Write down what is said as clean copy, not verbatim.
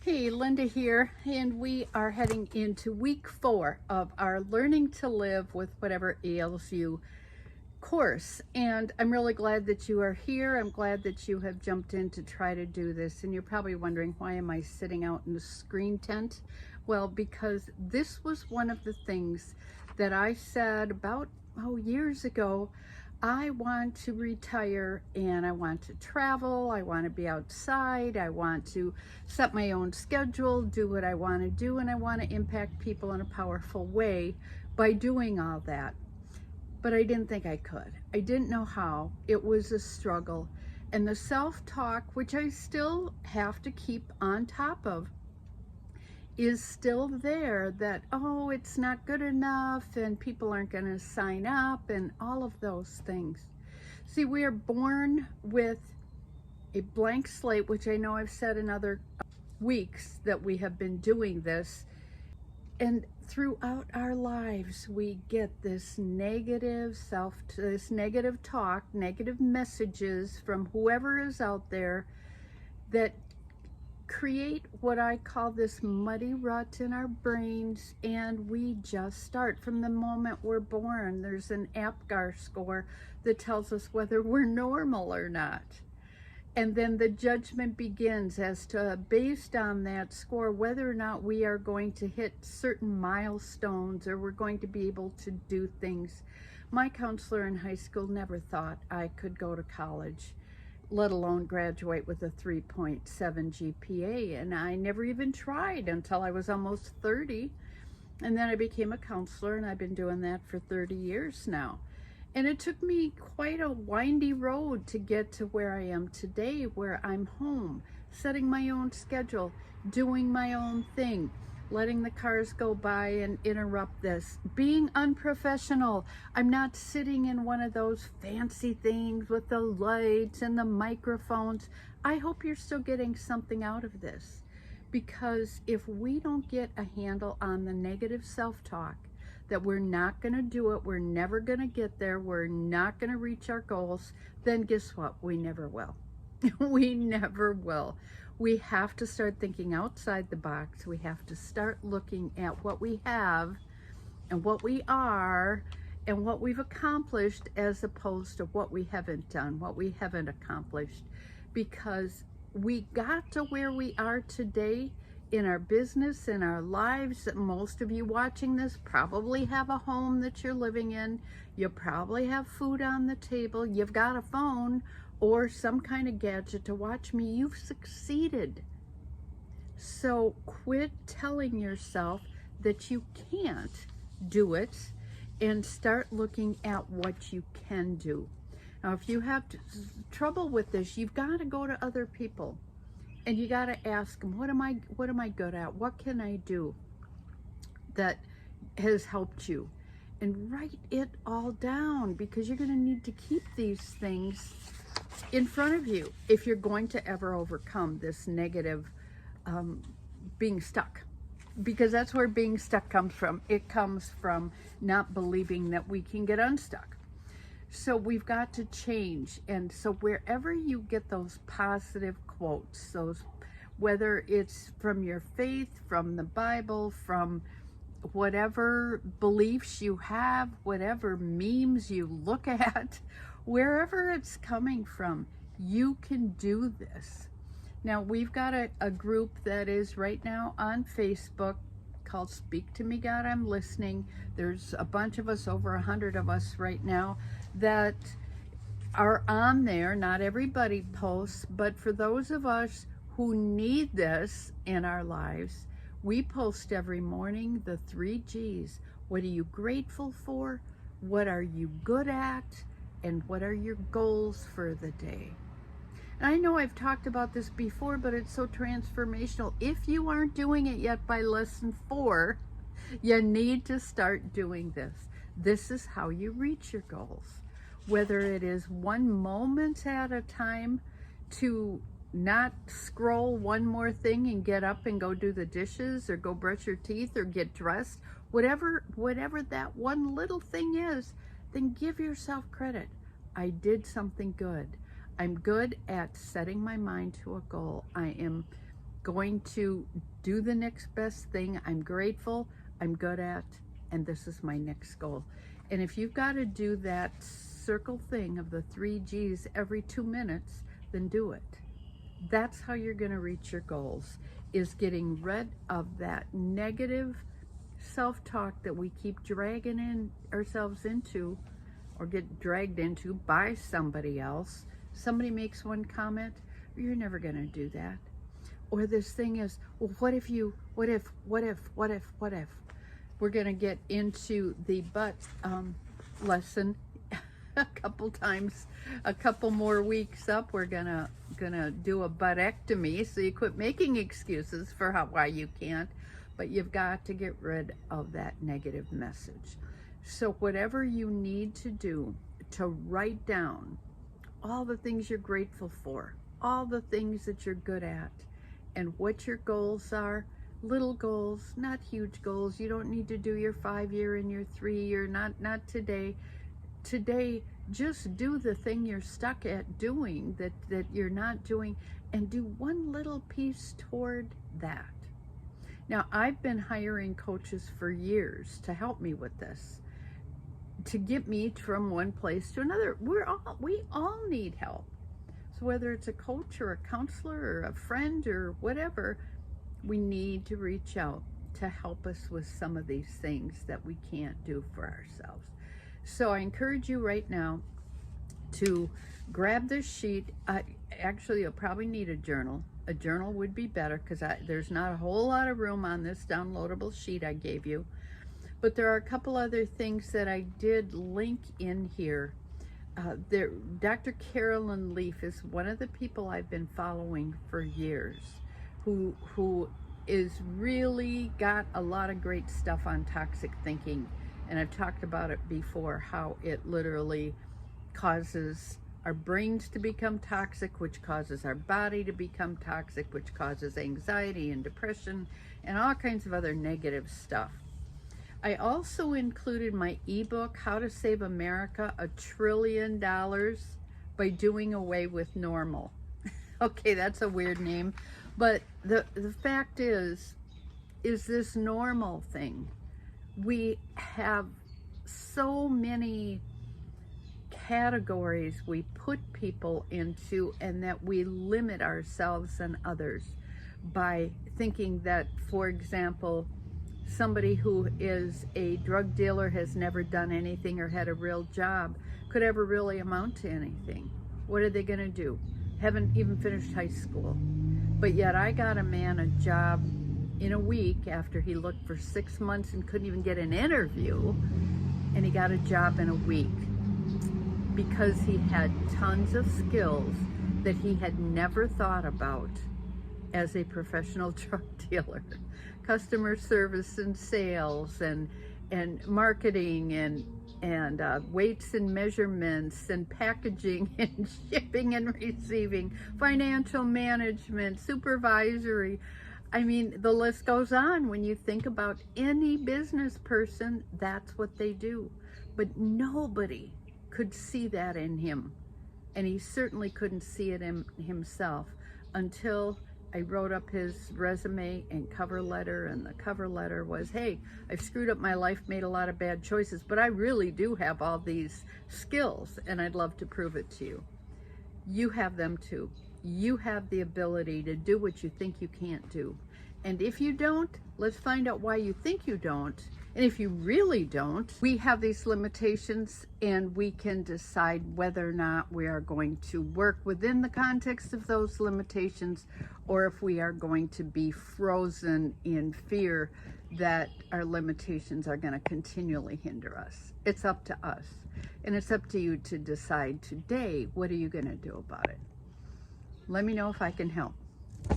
Hey, Linda here, and we are heading into week 4 of our Learning to Live with Whatever Ails You course. And I'm really glad that you are here. I'm glad that you have jumped in to try to do this. And you're probably wondering, why am I sitting out in the screen tent? Well, because this was one of the things that I said about, years ago. I want to retire and I want to travel. I want to be outside. I want to set my own schedule, do what I want to do, and I want to impact people in a powerful way by doing all that. But I didn't think I could. I didn't know how. It was a struggle. And the self-talk, which I still have to keep on top of, is still there, that, oh, it's not good enough and people aren't going to sign up and all of those things. See, we are born with a blank slate, which I know I've said in other weeks that we have been doing this. And throughout our lives, we get this negative talk, negative messages from whoever is out there that create what I call this muddy rut in our brains, and we just start from the moment we're born. There's an APGAR score that tells us whether we're normal or not. And then the judgment begins as to, based on that score, whether or not we are going to hit certain milestones or we're going to be able to do things. My counselor in high school never thought I could go to college, let alone graduate with a 3.7 GPA. And I never even tried until I was almost 30. And then I became a counselor, and I've been doing that for 30 years now. And it took me quite a windy road to get to where I am today, where I'm home, setting my own schedule, doing my own thing, letting the cars go by and interrupt this, being unprofessional. I'm not sitting in one of those fancy things with the lights and the microphones. I hope you're still getting something out of this, because if we don't get a handle on the negative self-talk, that we're not going to do it, we're never going to get there, we're not going to reach our goals, then guess what? We never will. We never will. We have to start thinking outside the box. We have to start looking at what we have and what we are and what we've accomplished, as opposed to what we haven't done, what we haven't accomplished. Because we got to where we are today in our business, in our lives. Most of you watching this probably have a home that you're living in. You probably have food on the table. You've got a phone or some kind of gadget to watch me. You've succeeded. So quit telling yourself that you can't do it and start looking at what you can do. Now, if you have trouble with this, you've got to go to other people. And you got to ask them, what am I good at? What can I do that has helped you? And write it all down, because you're going to need to keep these things in front of you if you're going to ever overcome this negative being stuck. Because that's where being stuck comes from. It comes from not believing that we can get unstuck. So we've got to change. And so wherever you get those positive quotes, those, whether it's from your faith, from the Bible, from whatever beliefs you have, whatever memes you look at, wherever it's coming from, you can do this. Now, we've got a group that is right now on Facebook called Speak to Me, God, I'm Listening. There's a bunch of us, over 100 of us right now, that are on there. Not everybody posts, but for those of us who need this in our lives, we post every morning the 3 G's. What are you grateful for? What are you good at? And what are your goals for the day? And I know I've talked about this before, but it's so transformational. If you aren't doing it yet by lesson 4, you need to start doing this. This is how you reach your goals. Whether it is one moment at a time to not scroll one more thing and get up and go do the dishes or go brush your teeth or get dressed, whatever that one little thing is, then give yourself credit. I did something good. I'm good at setting my mind to a goal. I am going to do the next best thing I'm grateful, I'm good at, and this is my next goal. And if you've got to do that circle thing of the 3 G's every 2 minutes, then do it. That's how you're going to reach your goals, is getting rid of that negative self-talk that we keep dragging ourselves into, or get dragged into by somebody else. Somebody makes one comment, you're never going to do that. Or this thing is, well, what if? We're going to get into the but lesson a couple times, a couple more weeks up. We're gonna do a buttectomy, so you quit making excuses for why you can't, but you've got to get rid of that negative message. So whatever you need to do to write down all the things you're grateful for, all the things that you're good at, and what your goals are. Little goals, not huge goals. You don't need to do your 5-year and your 3-year, not today. Today, just do the thing you're stuck at doing, that you're not doing, and do one little piece toward that. Now, I've been hiring coaches for years to help me with this, to get me from one place to another. We all need help. So whether it's a coach or a counselor or a friend or whatever, we need to reach out to help us with some of these things that we can't do for ourselves. So I encourage you right now to grab this sheet. Actually, you'll probably need a journal. A journal would be better, because there's not a whole lot of room on this downloadable sheet I gave you. But there are a couple other things that I did link in here. Dr. Carolyn Leaf is one of the people I've been following for years, who is really got a lot of great stuff on toxic thinking. And I've talked about it before, how it literally causes our brains to become toxic, which causes our body to become toxic, which causes anxiety and depression and all kinds of other negative stuff. I also included my ebook, How to Save America $1 Trillion by Doing Away with Normal. Okay, that's a weird name. But the fact is this normal thing. We have so many categories we put people into, and that we limit ourselves and others by thinking that, for example, somebody who is a drug dealer, has never done anything or had a real job, could ever really amount to anything. What are they going to do? Haven't even finished high school. But yet I got a man a job in a week after he looked for 6 months and couldn't even get an interview, and he got a job in a week because he had tons of skills that he had never thought about as a professional drug dealer. Customer service and sales and marketing and weights and measurements and packaging and shipping and receiving, financial management, supervisory. I mean, the list goes on. When you think about any business person, that's what they do. But nobody could see that in him. And he certainly couldn't see it in himself until I wrote up his resume and cover letter, and the cover letter was, hey, I've screwed up my life, made a lot of bad choices, but I really do have all these skills, and I'd love to prove it to you. You have them too. You have the ability to do what you think you can't do. And if you don't, let's find out why you think you don't. And if you really don't, we have these limitations, and we can decide whether or not we are going to work within the context of those limitations, or if we are going to be frozen in fear that our limitations are going to continually hinder us. It's up to us. And it's up to you to decide today, what are you going to do about it? Let me know if I can help.